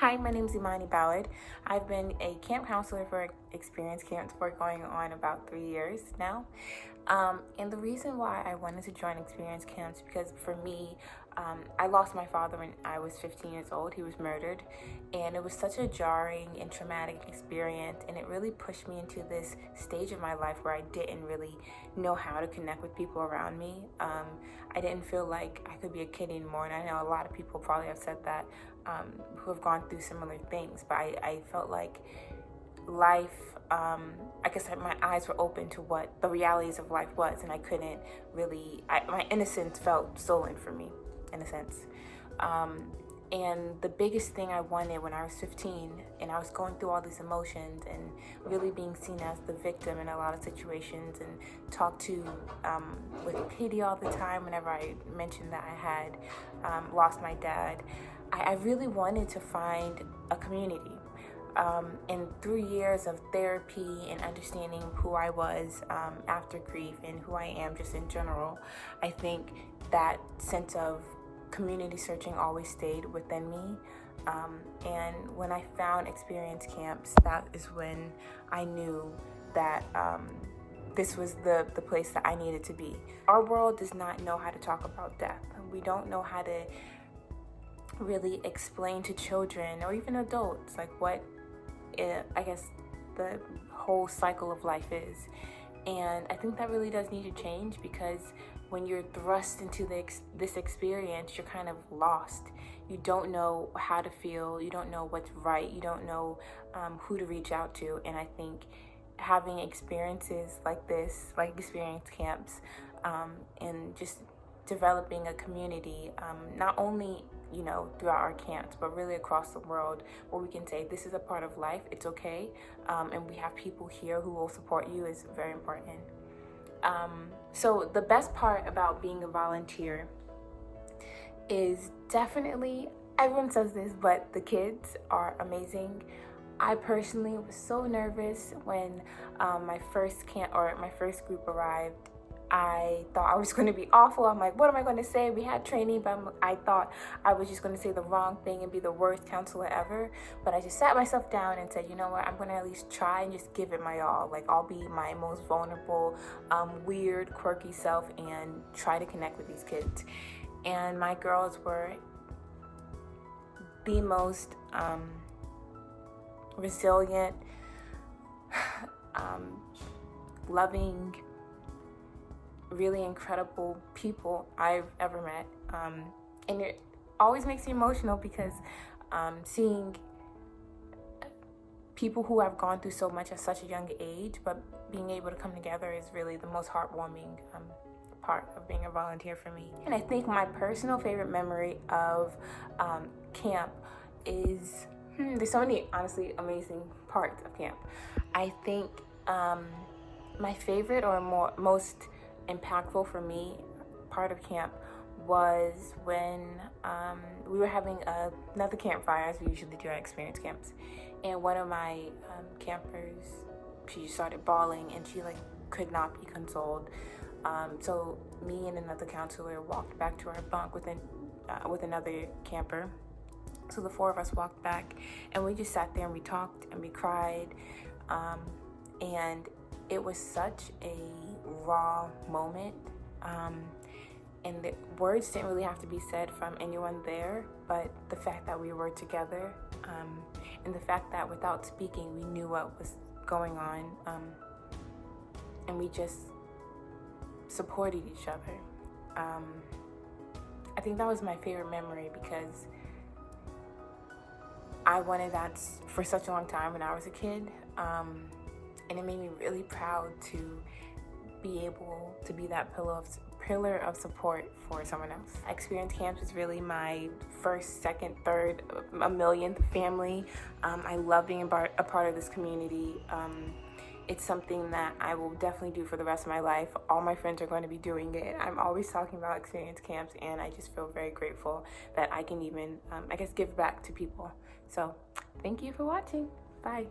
Hi, my name is Imani. I've been a camp counselor for experience camps for going on about 3 years now. And the reason why I wanted to join experience camps because for me, I lost my father when I was 15 years old. He was murdered, and it was such a jarring and traumatic experience, and it really pushed me into this stage of my life where I didn't really know how to connect with people around me. I didn't feel like I could be a kid anymore, and I know a lot of people probably have said that who have gone through similar things, but I felt like life, I guess my eyes were open to what the realities of life was, and I couldn't really, my innocence felt stolen from me, in a sense. And the biggest thing I wanted when I was 15 and I was going through all these emotions and really being seen as the victim in a lot of situations and talked to with pity all the time whenever I mentioned that I had lost my dad, I really wanted to find a community. And 3 years of therapy and understanding who I was after grief and who I am just in general, I think that sense of community searching always stayed within me. And when I found experience camps, that is when I knew that this was the place that I needed to be. Our world does not know how to talk about death. We don't know how to really explain to children or even adults like what I guess the whole cycle of life is. And I think that really does need to change, because when you're thrust into this experience, you're kind of lost. You don't know how to feel, you don't know what's right, you don't know who to reach out to. And I think having experiences like this, like experience camps, and just developing a community, not only throughout our camps, but really across the world, where we can say this is a part of life, it's okay, and we have people here who will support you, is very important. So the best part about being a volunteer is definitely, everyone says this, but the kids are amazing. I personally was so nervous when my first group arrived. I thought I was going to be awful. I'm like, what am I going to say? We had training, but I thought I was just going to say the wrong thing and be the worst counselor ever. But I just sat myself down and said, you know what? I'm going to at least try and just give it my all. Like, I'll be my most vulnerable, weird, quirky self and try to connect with these kids. And my girls were the most resilient, loving, really incredible people I've ever met, and it always makes me emotional, because seeing people who have gone through so much at such a young age, but being able to come together is really the most heartwarming part of being a volunteer for me. And I think my personal favorite memory of camp is, there's so many honestly amazing parts of camp. I think my favorite or most impactful for me part of camp was when we were having another campfire, as we usually do at experience camps, and one of my campers, she started bawling and she could not be consoled. So me and another counselor walked back to our bunk with another camper. So the four of us walked back and we just sat there and we talked and we cried, and it was such a raw moment, and the words didn't really have to be said from anyone there, but the fact that we were together, and the fact that without speaking we knew what was going on, and we just supported each other. I think that was my favorite memory, because I wanted that for such a long time when I was a kid, and it made me really proud to be able to be that pillar of support for someone else. Experience camps is really my first, second, third, a millionth family. I love being a part of this community. It's something that I will definitely do for the rest of my life. All my friends are going to be doing it. I'm always talking about experience camps, and I just feel very grateful that I can even, give back to people. So thank you for watching. Bye.